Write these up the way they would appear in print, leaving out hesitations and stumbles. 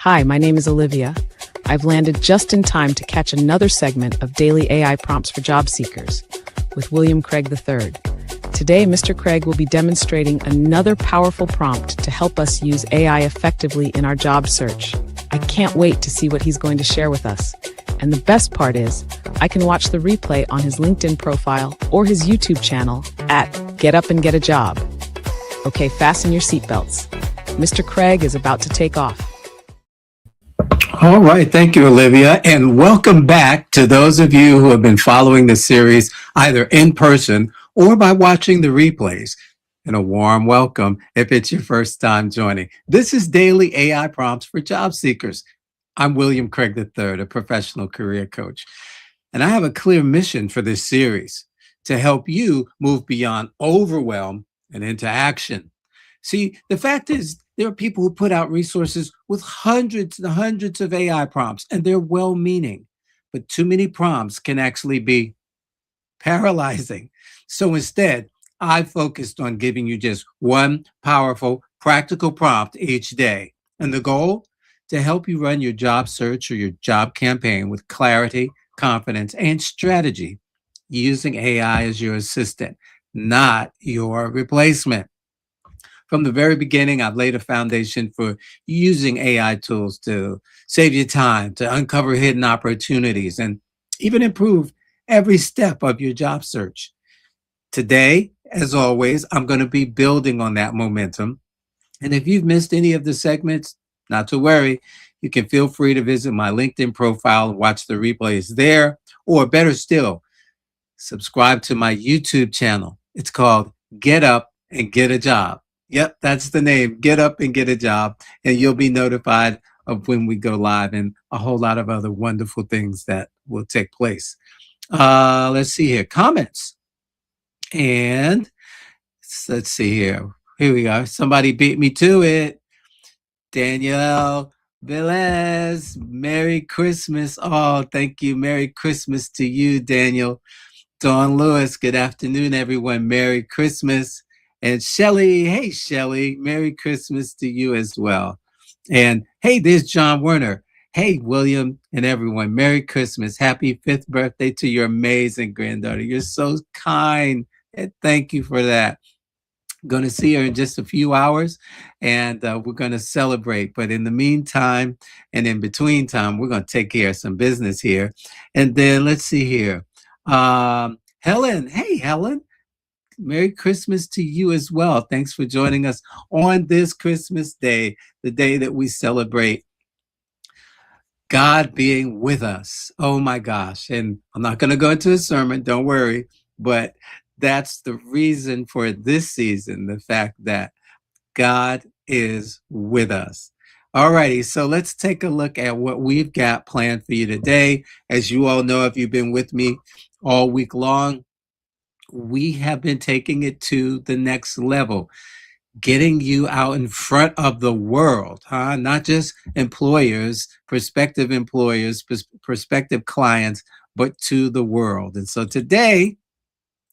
Hi, my name is Olivia. I've landed just in time to catch another segment of Daily AI Prompts for Job Seekers with William Craig III. Today, Mr. Craig will be demonstrating another powerful prompt to help us use AI effectively in our job search. I can't wait to see what he's going to share with us. And the best part is, I can watch the replay on his LinkedIn profile or his YouTube channel at Get Up and Get a Job. Okay, fasten your seatbelts. Mr. Craig is about to take off. All right. Thank you, Olivia. And welcome back to those of you who have been following the series either in person or by watching the replays. And a warm welcome if it's your first time joining. This is Daily AI Prompts for Job Seekers. I'm William Craig III, a professional career coach. And I have a clear mission for this series to help you move beyond overwhelm and into action. See, the fact is, there are people who put out resources with hundreds and hundreds of AI prompts, and they're well-meaning, but too many prompts can actually be paralyzing. So instead, I focused on giving you just one powerful, practical prompt each day. And the goal? To help you run your job search or your job campaign with clarity, confidence, and strategy, using AI as your assistant, not your replacement. From the very beginning, I've laid a foundation for using AI tools to save you time, to uncover hidden opportunities, and even improve every step of your job search. Today, as always, I'm going to be building on that momentum. And if you've missed any of the segments, not to worry, you can feel free to visit my LinkedIn profile and watch the replays there, or better still, subscribe to my YouTube channel. It's called Get Up and Get a Job. Yep, that's the name. Get Up and Get a Job, and you'll be notified of when we go live and a whole lot of other wonderful things that will take place. Let's see here. Comments. And let's see here. Here we are. Somebody beat me to it. Danielle Velez, Merry Christmas. Oh, thank you. Merry Christmas to you, Daniel. Dawn Lewis, good afternoon, everyone. Merry Christmas. And Shelly, hey, Shelly, Merry Christmas to you as well. And hey, there's John Werner. Hey, William and everyone, Merry Christmas. Happy 5th birthday to your amazing granddaughter. You're so kind. And thank you for that. I'm going to see her in just a few hours, and we're going to celebrate. But in the meantime, and in between time, we're going to take care of some business here. And then let's see here. Helen, hey, Helen. Merry Christmas to you as well. Thanks for joining us on this Christmas day, the day that we celebrate God being with us. Oh my gosh. And I'm not going to go into a sermon, don't worry, but that's the reason for this season, the fact that God is with us. All righty, so let's take a look at what we've got planned for you today. As you all know, if you've been with me all week long, we have been taking it to the next level, getting you out in front of the world, not just employers, prospective clients, but to the world. And so today,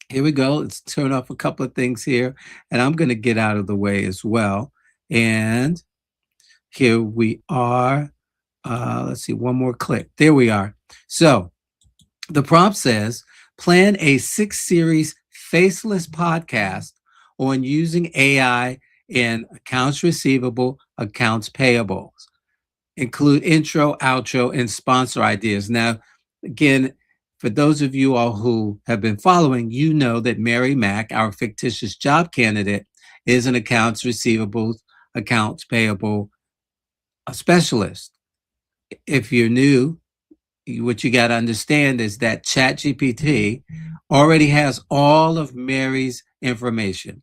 here we go. Let's turn off a couple of things here, and I'm going to get out of the way as well. And here we are. Let's see, one more click. There we are. So the prompt says, plan a 6-series faceless podcast on using AI in accounts receivable, accounts payables. Include intro, outro, and sponsor ideas. Now, again, for those of you all who have been following, you know that Mary Mack, our fictitious job candidate, is an accounts receivable, accounts payable specialist. If you're new, what you got to understand is that ChatGPT already has all of Mary's information.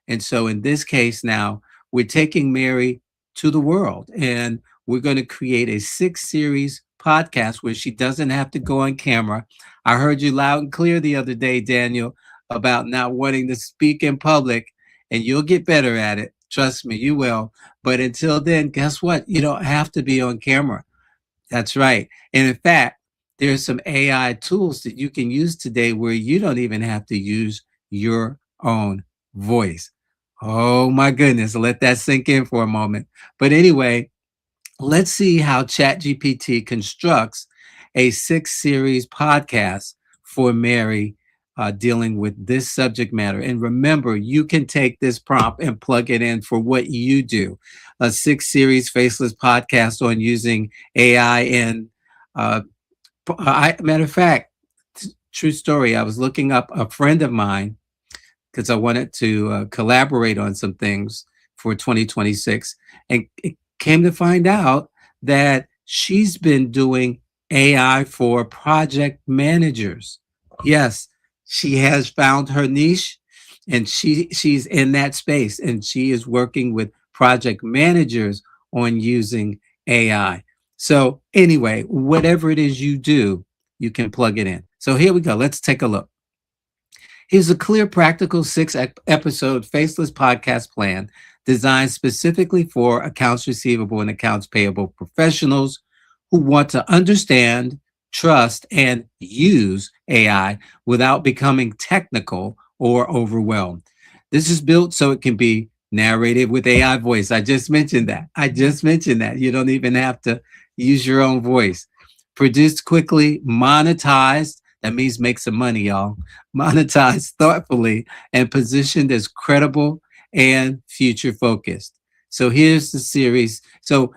And so in this case now, we're taking Mary to the world, and we're going to create a 6-series podcast where she doesn't have to go on camera. I heard you loud and clear the other day, Daniel, about not wanting to speak in public, and you'll get better at it. Trust me, you will. But until then, guess what? You don't have to be on camera. That's right. And in fact, there's some AI tools that you can use today where you don't even have to use your own voice. Oh my goodness, let that sink in for a moment. But anyway, Let's see how ChatGPT constructs a 6 series podcast for Mary dealing with this subject matter. And remember, you can take this prompt and plug it in for what you do. A 6 series faceless podcast on using AI. And matter of fact, true story, I was looking up a friend of mine because I wanted to collaborate on some things for 2026. And it came to find out that she's been doing AI for project managers. Yes, she has found her niche and she's in that space and she is working with project managers on using AI. So anyway, whatever it is you do, you can plug it in. So here we go. Let's take a look. Here's a clear, practical 6 episode faceless podcast plan designed specifically for accounts receivable and accounts payable professionals who want to understand, trust, and use AI without becoming technical or overwhelmed. This is built so it can be narrated with AI voice. I just mentioned that. You don't even have to use your own voice. Produced quickly, monetized. That means make some money, y'all. Monetized thoughtfully and positioned as credible and future focused. So here's the series. So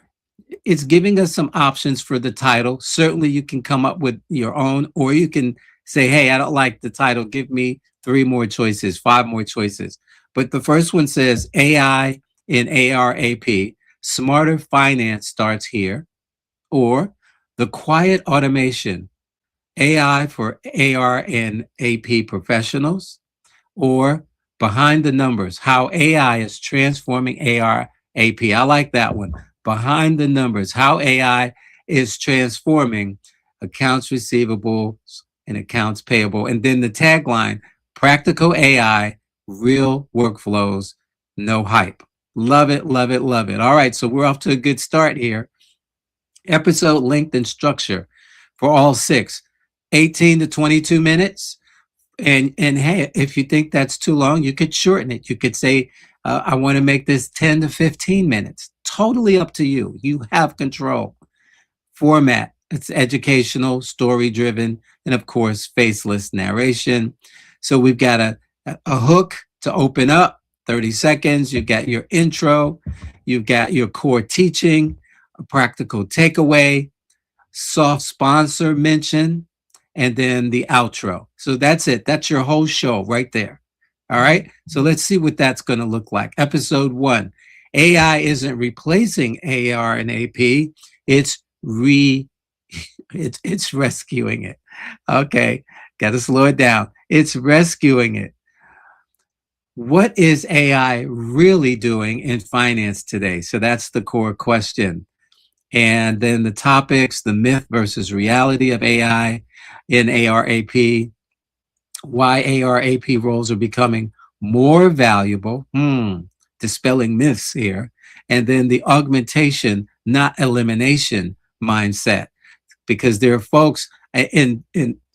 it's giving us some options for the title. Certainly you can come up with your own, or you can say, hey, I don't like the title. Give me 3 more choices, 5 more choices. But the first one says AI in ARAP, smarter finance starts here, or the quiet automation, AI for AR and AP professionals, or behind the numbers, how AI is transforming AR AP. I like that one. Behind the numbers, how AI is transforming accounts receivable and accounts payable. And then the tagline, practical AI, real workflows, no hype. Love it, love it, love it. All right, so we're off to a good start here. Episode length and structure for all 6, 18 to 22 minutes. And hey, if you think that's too long, you could shorten it. You could say, I want to make this 10 to 15 minutes. Totally up to you. You have control. Format, it's educational, story driven, and of course, faceless narration. So we've got a hook to open up, 30 seconds. You've got your intro. You've got your core teaching, a practical takeaway, soft sponsor mention, and then the outro. So that's it. That's your whole show right there. All right. So let's see what that's going to look like. Episode 1. AI isn't replacing AR and AP. It's it's rescuing it. Okay. Got to slow it down. It's rescuing it. What is AI really doing in finance today? So that's the core question. And then the topics, the myth versus reality of AI in ARAP, why ARAP roles are becoming more valuable, dispelling myths here, and then the augmentation, not elimination mindset, because there are folks in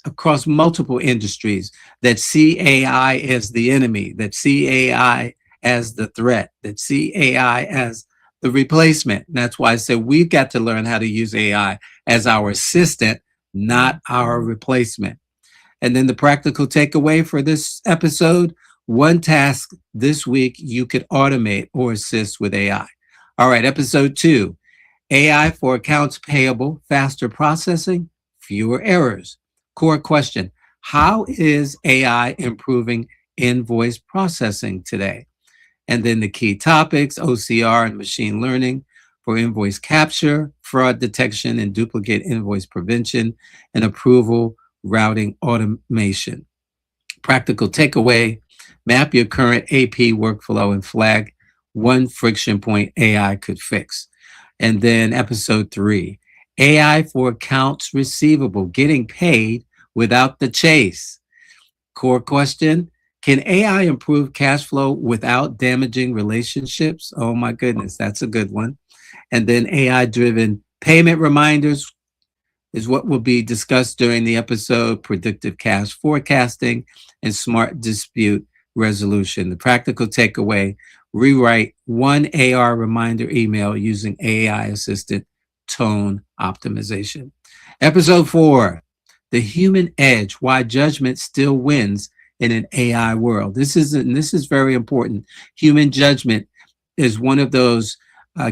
across multiple industries that see AI as the enemy, that see AI as the threat, that see AI as the replacement. And that's why I said we've got to learn how to use AI as our assistant, not our replacement. And then the practical takeaway for this episode, 1 task this week you could automate or assist with AI. All right, episode 2, AI for accounts payable, faster processing, fewer errors. Core question, how is AI improving invoice processing today? And then the key topics, OCR and machine learning for invoice capture, fraud detection and duplicate invoice prevention, and approval routing automation. Practical takeaway, map your current AP workflow and flag 1 friction point AI could fix. And then episode 3, AI for accounts receivable, getting paid without the chase. Core question, can AI improve cash flow without damaging relationships? Oh my goodness, that's a good one. And then AI-driven payment reminders is what will be discussed during the episode, predictive cash forecasting and smart dispute resolution. The practical takeaway, rewrite 1 AR reminder email using AI assisted tone optimization. Episode 4, the human edge, why judgment still wins in an AI world. This is very important. Human judgment is one of those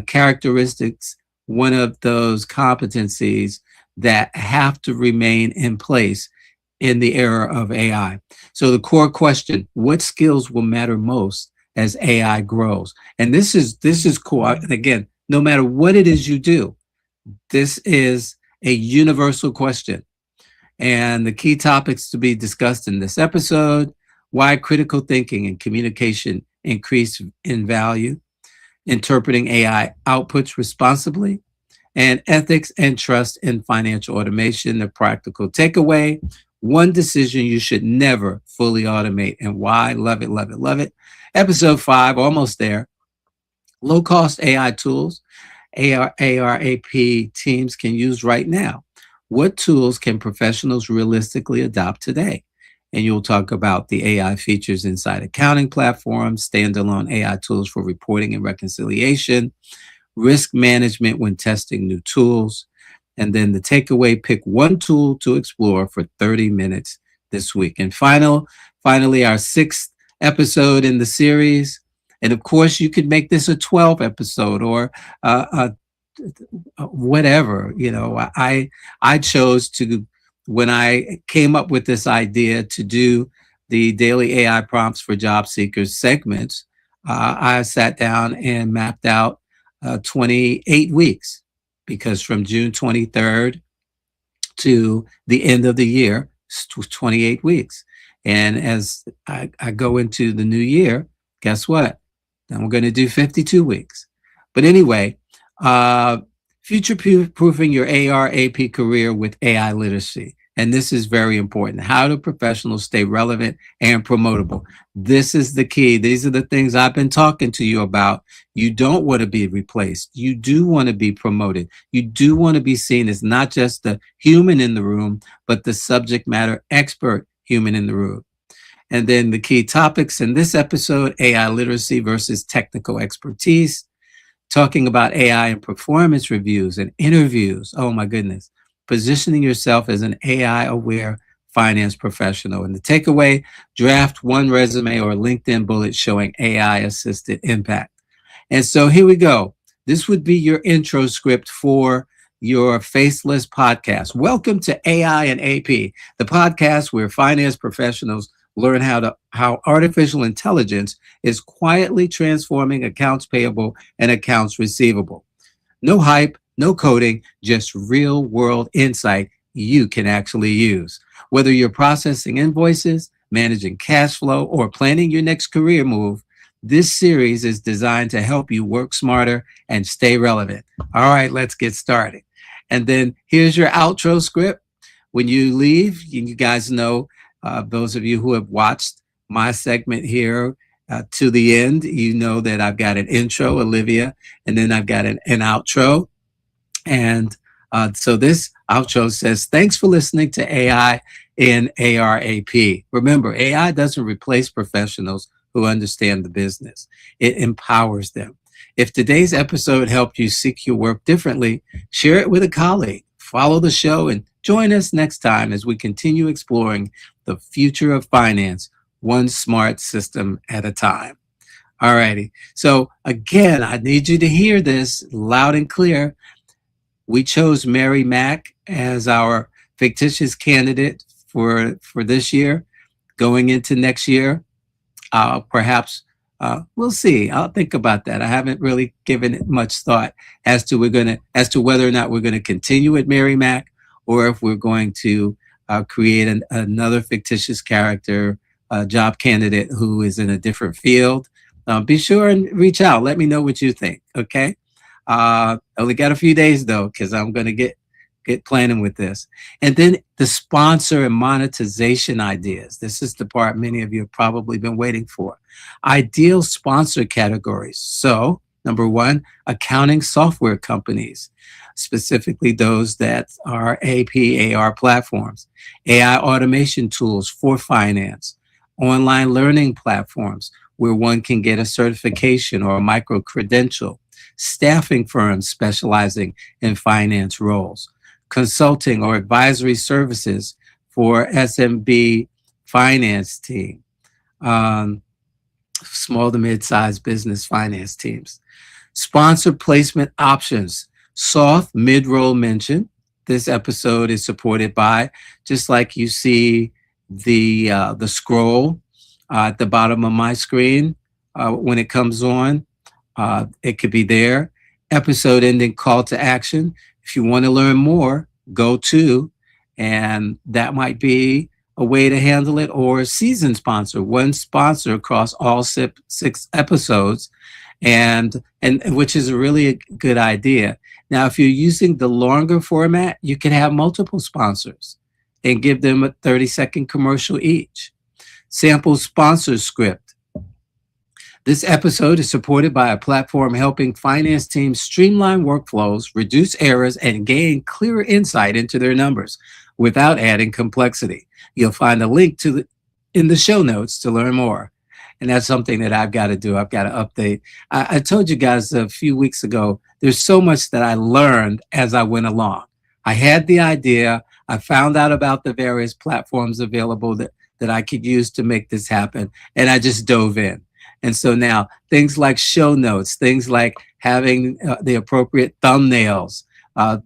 characteristics, one of those competencies that have to remain in place in the era of AI. So the core question, what skills will matter most as AI grows? And this is cool. And again, no matter what it is you do, this is a universal question. And the key topics to be discussed in this episode: why critical thinking and communication increase in value, interpreting AI outputs responsibly, and ethics and trust in financial automation. The practical takeaway: one decision you should never fully automate and why. Love it, love it, love it. Episode 5, almost there. Low cost AI tools ARAP teams can use right now. What tools can professionals realistically adopt today? And you'll talk about the AI features inside accounting platforms, standalone AI tools for reporting and reconciliation, risk management when testing new tools. And then the takeaway: pick one tool to explore for 30 minutes this week. And finally, our 6th episode in the series. And of course, you could make this a 12 episode or whatever. I chose to, when I came up with this idea to do the daily AI prompts for job seekers segments, I sat down and mapped out 28 weeks, because from June 23rd to the end of the year, it's 28 weeks. And as I go into the new year, guess what? Then we're going to do 52 weeks. But anyway, future-proofing your ARAP career with AI literacy. And this is very important. How do professionals stay relevant and promotable? This is the key. These are the things I've been talking to you about. You don't want to be replaced. You do want to be promoted. You do want to be seen as not just the human in the room, but the subject matter expert human in the room. And then the key topics in this episode: AI literacy versus technical expertise, talking about AI in performance reviews and interviews. Oh my goodness. Positioning yourself as an AI-aware finance professional. And the takeaway: draft one resume or LinkedIn bullet showing AI-assisted impact. And so here we go. This would be your intro script for your faceless podcast. Welcome to AI and AP, the podcast where finance professionals learn how artificial intelligence is quietly transforming accounts payable and accounts receivable. No hype, no coding, just real world insight you can actually use. Whether you're processing invoices, managing cash flow, or planning your next career move, this series is designed to help you work smarter and stay relevant. All right, let's get started. And then here's your outro script. When you leave, you guys know, those of you who have watched my segment here to the end, you know that I've got an intro, Olivia, and then I've got an outro. And so this outro says, thanks for listening to AI in ARAP. Remember, AI doesn't replace professionals who understand the business. It empowers them. If today's episode helped you seek your work differently, share it with a colleague, follow the show, and join us next time as we continue exploring the future of finance, one smart system at a time. All righty. So again, I need you to hear this loud and clear. We chose Mary Mack as our fictitious candidate for this year. Going into next year, perhaps we'll see. I'll think about that. I haven't really given it much thought as to whether or not we're going to continue with Mary Mack, or if we're going to create another fictitious character, job candidate who is in a different field. Be sure and reach out. Let me know what you think. Okay. Only got a few days though, because I'm going to get planning with this. And then the sponsor and monetization ideas. This is the part many of you have probably been waiting for. Ideal sponsor categories. So, number 1, accounting software companies, specifically those that are AP/AR platforms, AI automation tools for finance, online learning platforms where one can get a certification or a micro credential, staffing firms specializing in finance roles, consulting or advisory services for SMB finance team, um, small to mid-sized business finance teams. Sponsor placement options, soft mid-roll mention. This episode is supported by, just like you see the scroll at the bottom of my screen when it comes on. It could be there. Episode ending call to action. If you want to learn more, go to, and that might be a way to handle it, or season sponsor, one sponsor across all six episodes, and which is a really good idea. Now, if you're using the longer format, you can have multiple sponsors and give them a 30-second commercial each. Sample sponsor script. This episode is supported by a platform helping finance teams streamline workflows, reduce errors, and gain clearer insight into their numbers without adding complexity. You'll find a link in the show notes to learn more. And that's something that I've got to do. I've got to update. I told you guys a few weeks ago, there's so much that I learned as I went along. I had the idea. I found out about the various platforms available that I could use to make this happen. And I just dove in. And so now things like show notes, things like having the appropriate thumbnails,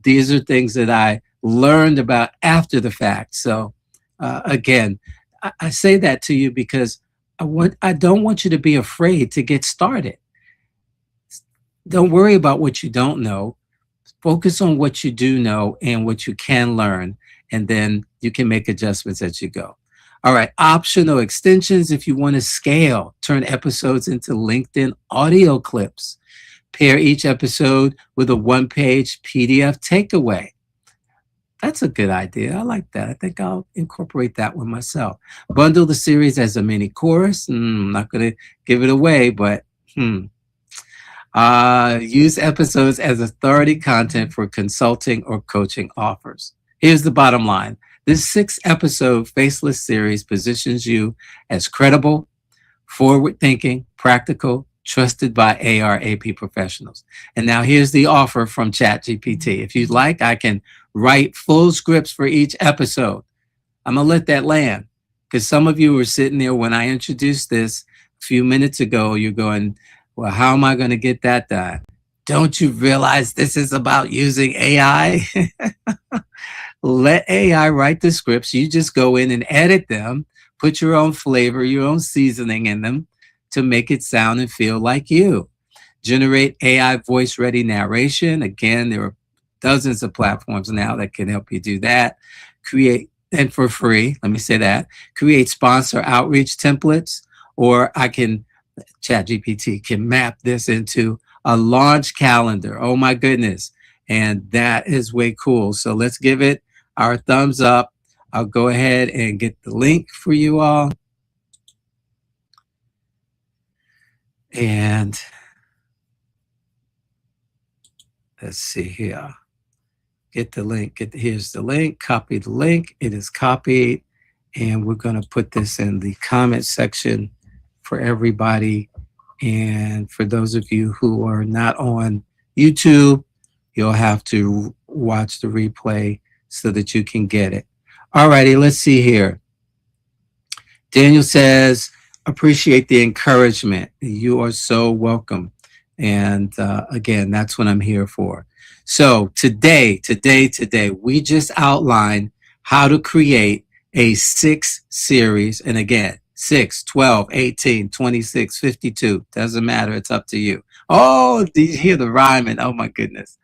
these are things that I learned about after the fact. So again, I say that to you because I don't want you to be afraid to get started. Don't worry about what you don't know. Focus on what you do know and what you can learn, and then you can make adjustments as you go. All right, optional extensions. If you want to scale, turn episodes into LinkedIn audio clips. Pair each episode with a one-page PDF takeaway. That's a good idea. I like that. I think I'll incorporate that one myself. Bundle the series as a mini course. I'm not going to give it away, but use episodes as authority content for consulting or coaching offers. Here's the bottom line. This 6-episode Faceless series positions you as credible, forward-thinking, practical, trusted by AR/AP professionals. And now here's the offer from ChatGPT. If you'd like, I can write full scripts for each episode. I'm going to let that land, because some of you were sitting there when I introduced this a few minutes ago. You're going, well, how am I going to get that done? Don't you realize this is about using AI? Let AI write the scripts. You just go in and edit them, put your own flavor, your own seasoning in them to make it sound and feel like you. Generate AI voice-ready narration. Again, there are dozens of platforms now that can help you do that. Create, and for free, let me say that, create sponsor outreach templates, or ChatGPT can map this into a launch calendar. Oh my goodness. And that is way cool. So let's give it our thumbs up. I'll go ahead and get the link for you all. And let's see here. Get the link. Here's the link. Copy the link. It is copied. And we're going to put this in the comment section for everybody. And for those of you who are not on YouTube, you'll have to watch the replay so that you can get it. All righty, let's see here. Daniel says, appreciate the encouragement. You are so welcome. And again, that's what I'm here for. So today, we just outlined how to create a 6 series. And again, 6, 12, 18, 26, 52. Doesn't matter. It's up to you. Oh, did you hear the rhyming? Oh, my goodness.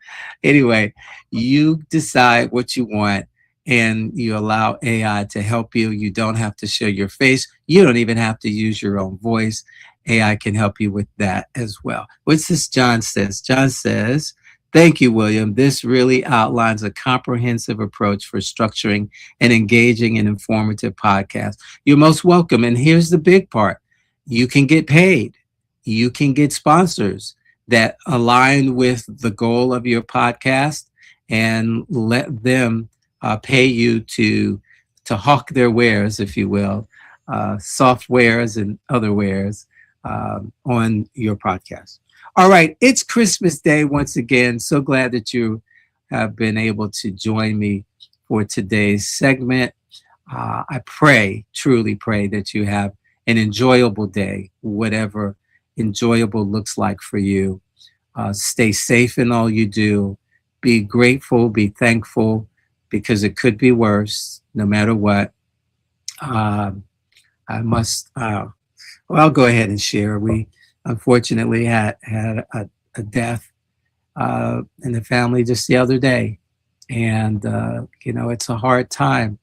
Anyway, you decide what you want and you allow AI to help you. You don't have to show your face. You don't even have to use your own voice. AI can help you with that as well. What's this John says? John says, thank you, William. This really outlines a comprehensive approach for structuring and engaging an informative podcast. You're most welcome. And here's the big part. You can get paid. You can get sponsors that align with the goal of your podcast and let them pay you to hawk their wares, if you will, softwares and other wares on your podcast. All right, it's Christmas Day once again. So glad that you have been able to join me for today's segment. I pray, truly pray, that you have an enjoyable day, whatever enjoyable looks like for you. Stay safe in all you do. Be grateful, be thankful, because it could be worse, no matter what. I must, well, I'll go ahead and share. We unfortunately had a death in the family just the other day. And, it's a hard time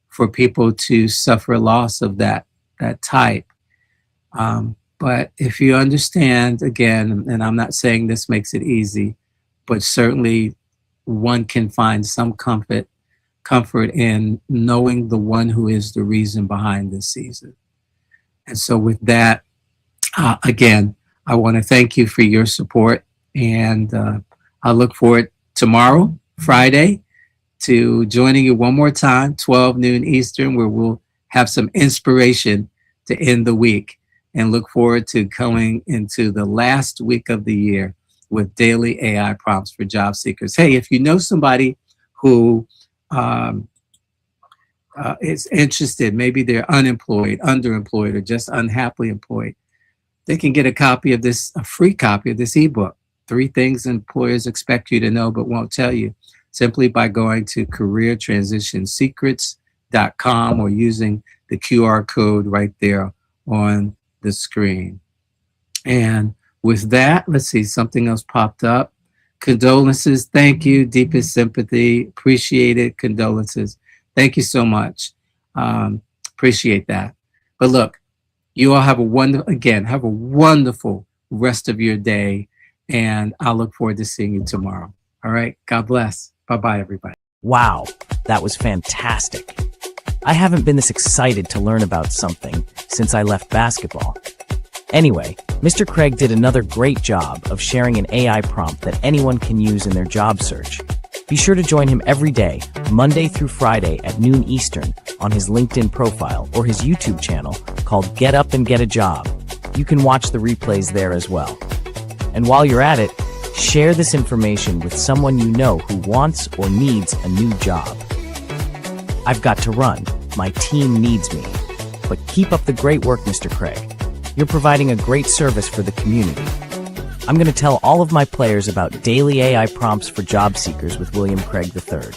for people to suffer loss of that type. But if you understand, again, and I'm not saying this makes it easy, but certainly one can find some comfort in knowing the one who is the reason behind this season. And so with that, again, I want to thank you for your support. And I look forward tomorrow, Friday, to joining you one more time, 12 noon Eastern, where we'll have some inspiration to end the week, and look forward to coming into the last week of the year with daily AI prompts for job seekers. Hey, if you know somebody who is interested, maybe they're unemployed, underemployed, or just unhappily employed, they can get a free copy of this ebook, 3 Things Employers Expect You to Know But Won't Tell You, simply by going to careertransitionsecrets.com or using the QR code right there on the screen. And with that, let's see, something else popped up. Condolences, thank you, deepest sympathy, appreciate it, condolences. Thank you so much. Appreciate that. But look, you all have a wonderful rest of your day, and I look forward to seeing you tomorrow. All right, God bless. Bye-bye, everybody. Wow, that was fantastic. I haven't been this excited to learn about something since I left basketball. Anyway, Mr. Craig did another great job of sharing an AI prompt that anyone can use in their job search. Be sure to join him every day, Monday through Friday at noon Eastern, on his LinkedIn profile or his YouTube channel called Get Up and Get a Job. You can watch the replays there as well. And while you're at it, share this information with someone you know who wants or needs a new job. I've got to run. My team needs me. But keep up the great work, Mr. Craig. You're providing a great service for the community. I'm going to tell all of my players about daily AI prompts for job seekers with William Craig III.